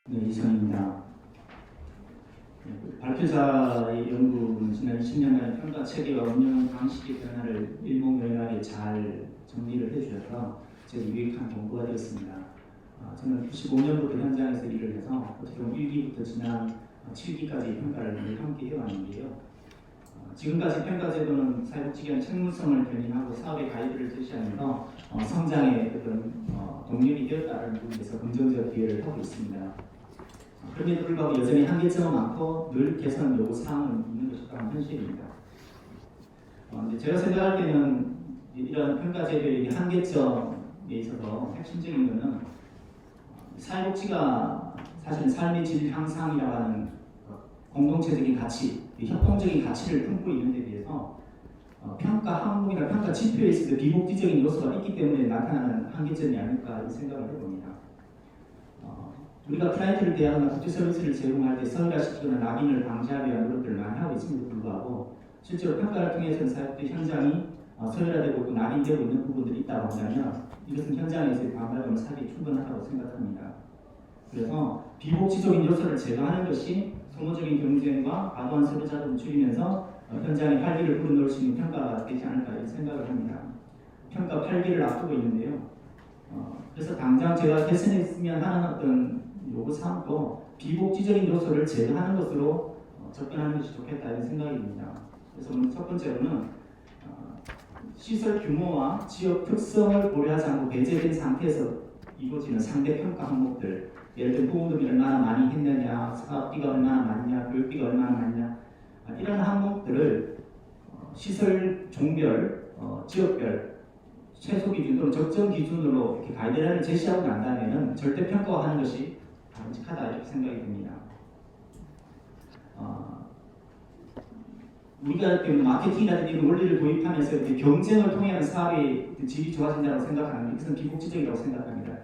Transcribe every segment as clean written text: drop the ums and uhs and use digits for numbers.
네, 이선입니다. 발표자의 연구는 지난 20년간 평가 체계와 운영 방식의 변화를 일목요연하게 잘 정리를 해주셔서 제가 유익한 공부가 되었습니다. 저는 95년부터 현장에서 일을 해서 어떻게 보면 1기부터 지난 7기까지 평가를 늘 함께 해왔는데요. 지금까지 평가제도는 사회복지기관 책무성을 견인하고 사업의 가이드를 제시하면서 성장의 어떤 동력이 되었다는 부분에서 긍정적 기여를 하고 있습니다. 그럼에도 불구하고 여전히 한계점은 많고 늘 개선 요구 사항은 있는 것이 또한 현실입니다. 제가 생각할 때는 이런 평가제도의 한계점에 있어서 핵심적인 것은 사회복지가 사실 삶의 질 향상이라고 하는 공동체적인 가치, 협동적인 가치를 품고 있는 데 대해서 평가 항목이나 평가 지표에 있어서 비복지적인 요소가 있기 때문에 나타나는 한계점이 아닐까 생각을 해봅니다. 우리가 클라이언트를 대하거나 국제 서비스를 제공할 때 서열화시키거나 낙인을 방지하기 위한 노력들을 많이 하고 있음에도 불구하고 실제로 평가를 통해서는 사회복지 현장이 서열화되고 있고 낙인되고 있는 부분들이 있다고 한다면 이것은 현장에서의 반발감을 사기 충분하다고 생각합니다. 그래서 비복지적인 요소를 제거하는 것이 소모적인 경쟁과 과도한 서류 자동을 줄이면서 현장의 활기를 불어넣을 수 있는 평가가 되지 않을까 이런 생각을 합니다. 평가 8기를 앞두고 있는데요. 그래서 당장 제가 개선했으면 하는 어떤 요구사항도 비복지적인 요소를 제거하는 것으로 접근하는 것이 좋겠다 이런 생각입니다. 그래서 오늘 첫 번째로는 시설 규모와 지역 특성을 고려하지 않고 배제된 상태에서 이루어지는 상대 평가 항목들, 예를 들어 보험금이 얼마나 많이 했느냐, 사업비가 얼마나 많냐, 교육비가 얼마나 많냐, 이런 항목들을 시설 종별, 지역별 최소 기준 또는 적정 기준으로 이렇게 가이드라인을 제시하고 난다면은 절대 평가하는 것이 바람직하다 이렇게 생각이 듭니다. 우리가 마케팅이라든지 이런 원리를 도입하면서 경쟁을 통해 사업의 질이 좋아진다고 생각하는 것은 비복지적이라고 생각합니다.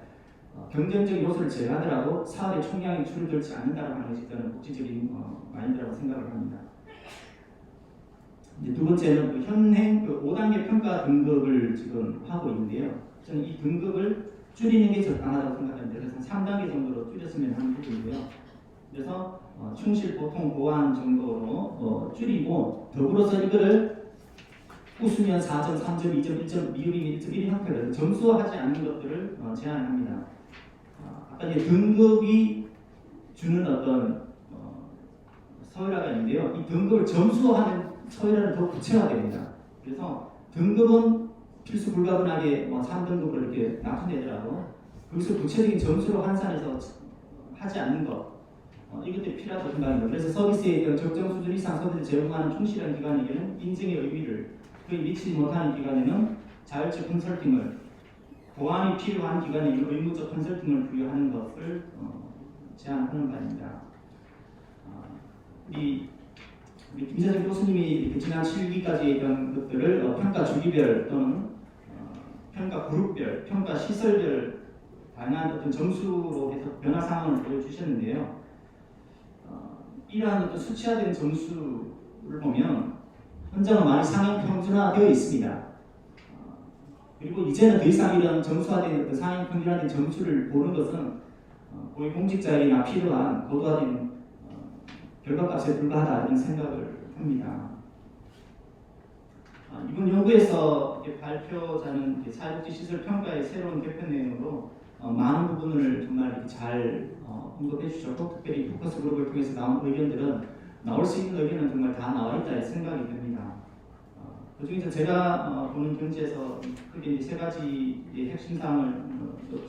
경쟁적인 요소를 제외하더라도 사업의 총량이 줄어들지 않는다고 하는 것이 저는 복지적인 마인드라고 생각을 합니다. 이제 두 번째는 현행 5단계 평가 등급을 지금 하고 있는데요. 저는 이 등급을 줄이는 게 적당하다고 생각합니다. 그래서 3단계 정도로 줄였으면 하는 부분이고요. 그래서 충실, 보통, 보완 정도로 줄이고 더불어서 이거를 웃으면 4점, 3점, 2점, 1점, 미흡이면 1점, 1 형태로 점수화하지 않는 것들을 제안합니다. 아까 이제 등급이 주는 어떤 서열화가 있는데요. 이 등급을 점수화하는 서열화는 더 구체화됩니다. 그래서 등급은 필수 불가분하게 3등급으로 이렇게 나타내더라도 거기서 구체적인 점수로 환산해서 하지 않는 것 이것들이 필요하다고 생각합니다. 그래서 서비스에 있던 적정 수준 이상 서비스를 제공하는 충실한 기관에게는 인증의 의미를 그에 미치지 못하는 기관에는 자율적 컨설팅을 보완이 필요한 기관에는 의무적 컨설팅을 부여하는 것을 제안하는 바입니다. 우리 김재정 교수님이 지난 7기까지 했던 것들을 평가 주기별 또는 평가 그룹별, 평가 시설별 다양한 어떤 점수로 해서 변화 상황을 보여주셨는데요. 이러한 어떤 수치화된 점수를 보면 현장은 많이 상향 평준화되어 있습니다. 그리고 이제는 더 이상 이런 점수화된 어떤 상향 평준화된 점수를 보는 것은 고위공직자에게나 필요한 고도화된 결과값에 불과하다 이런 생각을 합니다. 이번 연구에서 발표자는 사회복지시설 평가의 새로운 개편 내용으로 많은 부분을 정말 잘 언급해 주셨고 특별히 포커스 그룹을 통해서 나온 의견들은 나올 수 있는 의견은 정말 다 나와 있다 생각이 듭니다. 그중에서 제가 보는 견지에서 크게 세 가지의 핵심 사항을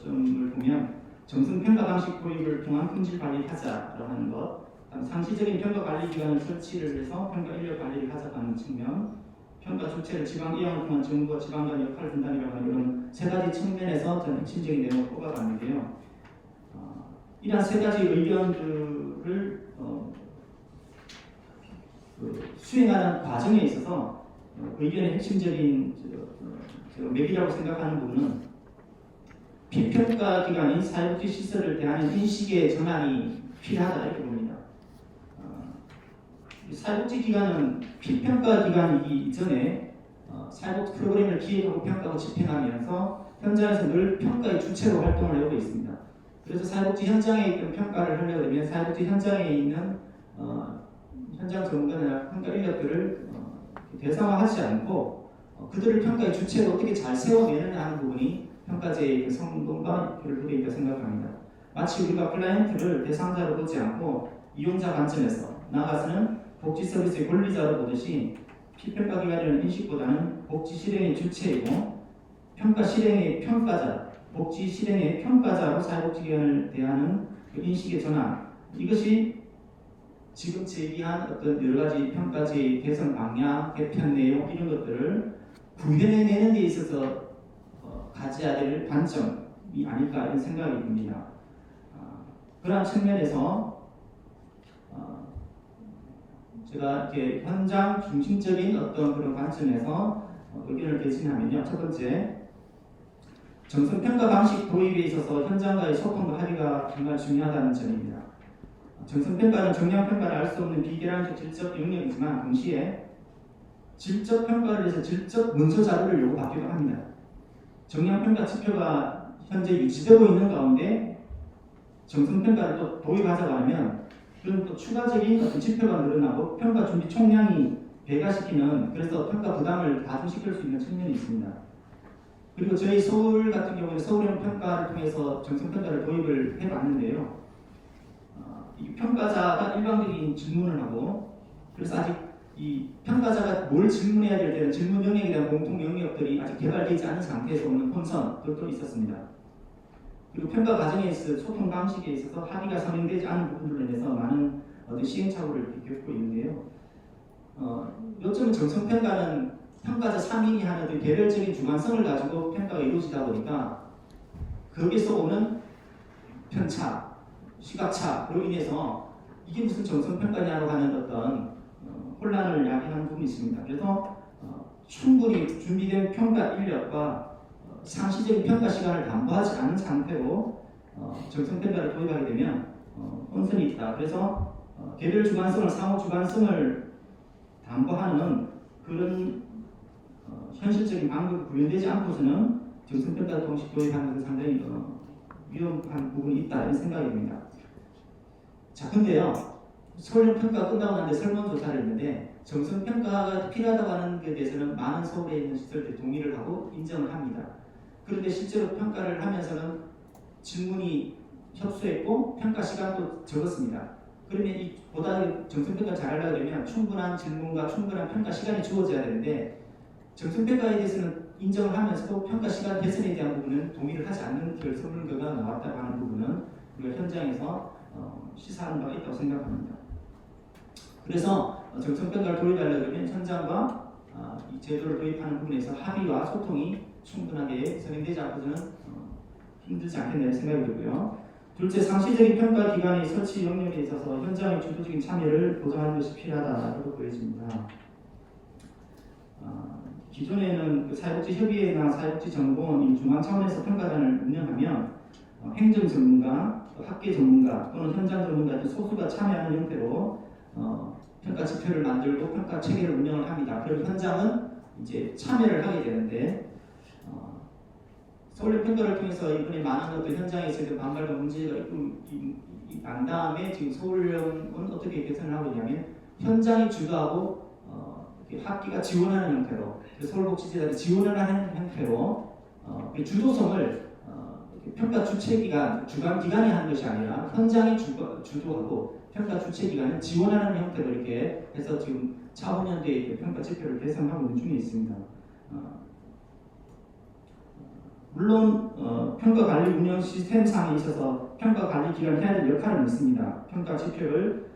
점을 보면 정성평가 방식 도입을 통한 품질 관리를 하자라고 하는 것, 상시적인 평가 관리 기관을 설치를 해서 평가 인력 관리를 하자는 측면, 평가 주체를 지방 이양을 통한 정부와 지방 간 역할 분담이라고 하는 이런 세 가지 측면에서 저는 핵심적인 내용을 뽑아봤는데요. 이러한 세 가지 의견들을 수행하는 과정에 있어서 의견의 핵심적인 맥이라고 생각하는 부분은 비평가 기관인 사회복지 시설을 대하는 인식의 전환이 필요하다 이렇게 봅니다. 사회복지 기관은 비평가 기관이기 이전에 사회복지 프로그램을 기획하고 평가하고 집행하면서 현장에서 늘 평가의 주체로 활동을 해오고 있습니다. 그래서 사회복지 현장에 있는 평가를 하려고 하면 사회복지 현장에 있는 현장 전문가나 평가 인력들을 대상화하지 않고 그들을 평가의 주체로 어떻게 잘 세워내느냐 하는 부분이 평가제의 그 성공과 결부되어 있다고 생각합니다. 마치 우리가 클라이언트를 대상자로 보지 않고 이용자 관점에서 나아가서는 복지 서비스의 권리자로 보듯이 피평가 기관이라는 인식보다는 복지 실행의 주체이고 평가 실행의 평가자, 복지 실행의 평가자로 사회복지기관을 대하는 그 인식의 전환, 이것이 지금 제기한 어떤 여러 가지 평가제의 개선 방향, 개편 내용 이런 것들을 구현해내는 데 있어서 가져야 될 관점이 아닐까 이런 생각이 듭니다. 그러한 측면에서 제가 이렇게 현장 중심적인 어떤 그런 관점에서 의견을 개진하면요. 첫 번째, 정성평가 방식 도입에 있어서 현장과의 소통과 합의가 정말 중요하다는 점입니다. 정성평가는 정량평가를 알 수 없는 비계량적 질적 영역이지만 동시에 질적 평가를 위해서 질적 문서 자료를 요구받기도 합니다. 정량평가 지표가 현재 유지되고 있는 가운데 정성평가를 또 도입하자고 하면 그런 또 추가적인 어떤 지표가 늘어나고 평가 준비 총량이 배가시키는, 그래서 평가 부담을 가중시킬 수 있는 측면이 있습니다. 그리고 저희 서울 같은 경우는 서울형 평가를 통해서 정성평가를 도입을 해봤는데요. 이 평가자가 일방적인 질문을 하고, 그래서 아직 이 평가자가 뭘 질문해야 될 때는 질문 영역에 대한 공통 영역들이 아직 개발되지 않은 상태에서 오는 혼선들도 있었습니다. 그리고 평가 과정에 있어 소통 방식에 있어서 합의가 선행되지 않은 부분들로 인해서 많은 시행착오를 겪고 있는데요. 요즘은 정성평가는 평가자 3인이 하는 개별적인 주관성을 가지고 평가가 이루어지다 보니까 거기서 오는 편차, 시각차로 인해서 이게 무슨 정성평가냐고 하는 어떤 혼란을 야기하는 부분이 있습니다. 그래서 충분히 준비된 평가 인력과 상시적인 평가 시간을 담보하지 않은 상태로 정성평가를 도입하게 되면 혼선이 있다. 그래서 개별 주관성을 상호 주관성을 담보하는 그런 현실적인 방법이 구현되지 않고서는 정성평가를 동시 도입하는 것은 상당히 위험한 부분이 있다 이런 생각이 듭니다. 자, 근데요, 서울형 평가 끝나고 난데 설문조사를 했는데 정성평가가 필요하다고 하는 것에 대해서는 많은 서울에 있는 시설들이 동의를 하고 인정을 합니다. 그런데 실제로 평가를 하면서는 질문이 협소했고 평가 시간도 적었습니다. 그러면 이 보다 정성평가 잘하려고 하면 충분한 질문과 충분한 평가 시간이 주어져야 되는데 정성평가에 대해서는 인정을 하면서도 평가 시간 개선에 대한 부분은 동의를 하지 않는 설문 결과가 나왔다고 하는 부분은 우리가 현장에서 시사하는 바가 있다고 생각합니다. 그래서 정성평가를 도입하려면 현장과 이 제도를 도입하는 부분에서 합의와 소통이 충분하게 진행되지 않고서는 힘들지 않겠나 생각이 들고요. 둘째, 상시적인 평가 기관의 설치 영역에 있어서 현장의 주도적인 참여를 보장하는 것이 필요하다고 보여집니다. 기존에는 그 사회복지협의회나 사회복지정보원 중앙 차원에서 평가단을 운영하면 행정 전문가, 학계 전문가 또는 현장 전문가 소수가 참여하는 형태로 평가 지표를 만들고 평가 체계를 운영을 합니다. 그리고 현장은 이제 참여를 하게 되는데 서울형 평가를 통해서 이번에 많은 어떤 현장에서 반발과 문제가 난 다음에 지금 서울형은 어떻게 개선을 하고 있냐면 현장이 주도하고 학기가 지원하는 형태로 서울복지재단이 지원을 하는 형태로 주도성을 평가 주체기관, 주관기관이 하는 것이 아니라 현장이 주도하고 평가 주체기관은 지원하는 형태로 이렇게 해서 지금 차후년도에 평가 지표를 개선하고 있는 중에 있습니다. 물론 평가관리 운영 시스템상에 있어서 평가관리기관이 해야 될 역할은 있습니다. 평가 지표를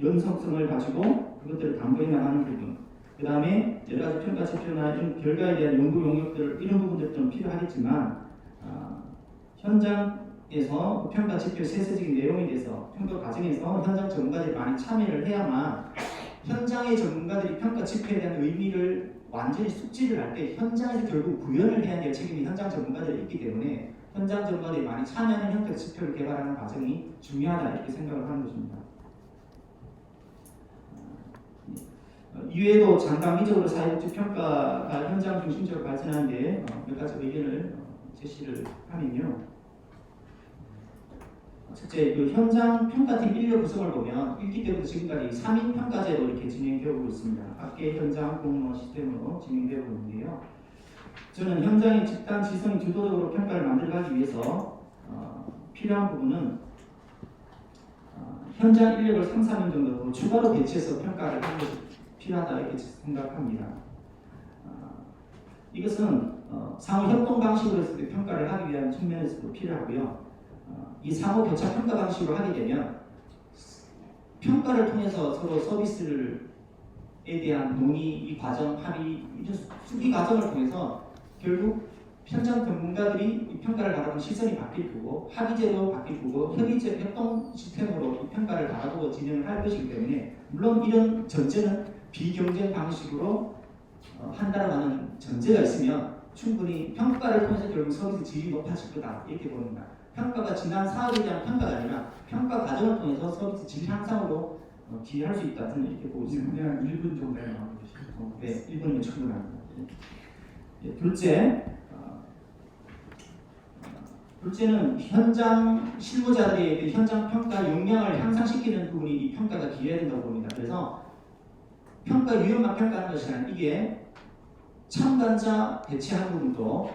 연속성을 가지고 그것들을 담보해 나가는 부분, 그 다음에 여러 가지 평가 지표나 이런 결과에 대한 연구 용역들 이런 부분들이 좀 필요하겠지만 현장에서 평가 지표 세세적인 내용에 대해서 평가 과정에서 현장 전문가들이 많이 참여를 해야만 현장의 전문가들이 평가 지표에 대한 의미를 완전히 숙지를 할 때 현장에서 결국 구현을 해야 될 책임이 현장 전문가들이 있기 때문에 현장 전문가들이 많이 참여하는 형태의 지표를 개발하는 과정이 중요하다 이렇게 생각을 하는 것입니다. 이외에도 장단기적으로 사회복지 평가가 현장 중심적으로 발전하는 데 몇 가지 의견을 제시를 하면요. 첫째, 그 현장 평가팀 인력 구성을 보면 1기 때부터 지금까지 3인 평가제로 이렇게 진행되고 있습니다. 학계 현장 공모 시스템으로 진행되고 있는데요. 저는 현장의 집단 지성이 주도적으로 평가를 만들어가기 위해서 필요한 부분은 현장 인력을 3, 4명 정도 더 추가로 배치해서 평가를 하는 것이 필요하다 이렇게 생각합니다. 이것은 상호 협동 방식으로 했을 때 평가를 하기 위한 측면에서도 필요하고요. 이 상호 교차 평가 방식으로 하게 되면 평가를 통해서 서로 서비스에 대한 논의, 이 과정, 합의, 수기 과정을 통해서 결국 현장 전문가들이 이 평가를 바라보는 시선이 바뀔 거고 합의제로 바뀔 거고 협의제 협동 시스템으로 이 평가를 바라보고 진행을 할 것이기 때문에 물론 이런 전제는 비경쟁 방식으로 한다라고 하는 전제가 있으면 충분히 평가를 통해서 결국 서비스 질이 높아질 거다 이렇게 봅니다. 평가가 지난 사업에 대한 평가가 아니라 평가 과정을 통해서 서비스 질 향상으로 기여할 수 있다 저는 이렇게 보고 있습니다. 그냥 1분 정도에 나오는 것이죠. 네, 1분이면 충분합니다. 둘째는 현장 실무자들의 현장 평가 역량을 향상시키는 부분이 이 평가가 기여해야 된다고 봅니다. 그래서 평가 유형만 평가하는 것이 아니라 이게 참관자 배치하는 부분도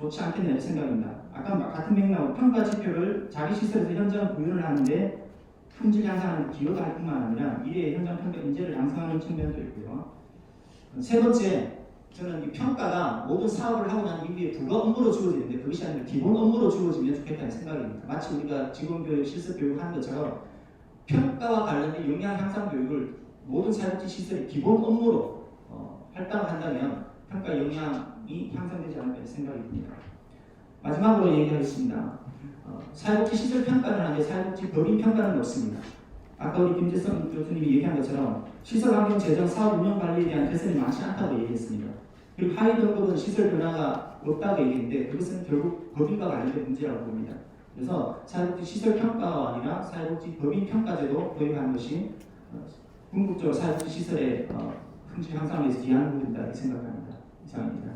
좋지 않겠냐는 생각입니다. 아까 같은 맥락으로 평가 지표를 자기 시설에서 현장 구현을 하는데 품질 향상하는 기여가 할 뿐만 아니라 이에 현장 평가 인재를 양성하는 측면도 있고요. 세 번째, 저는 이 평가가 모든 사업을 하고 난 이후에 부가 업무로 주어지는데 그것이 아니라 기본 업무로 주어지면 좋겠다는 생각입니다. 마치 우리가 직원교육, 실습교육 하는 것처럼 평가와 관련된 역량 향상 교육을 모든 사회복지 시설의 기본 업무로 할당을 한다면 평가 역량이 향상되지 않을까 생각이 듭니다. 마지막으로 얘기하겠습니다. 사회복지 시설 평가는 하는데 사회복지 법인 평가는 없습니다. 아까 우리 김재성 교수님이 얘기한 것처럼 시설 환경 재정, 사업 운영 관리에 대한 개선이 많지 않다고 얘기했습니다. 그리고 하위 등급은 시설 변화가 없다고 얘기했는데 그것은 결국 법인과 관련된 문제라고 봅니다. 그래서 사회복지 시설 평가가 아니라 사회복지 법인 평가제도 도입하는 것이 궁극적으로 사회복지 시설의 품질 향상을 위해서 기여하는 부분이다 이렇게 생각합니다. 이상입니다.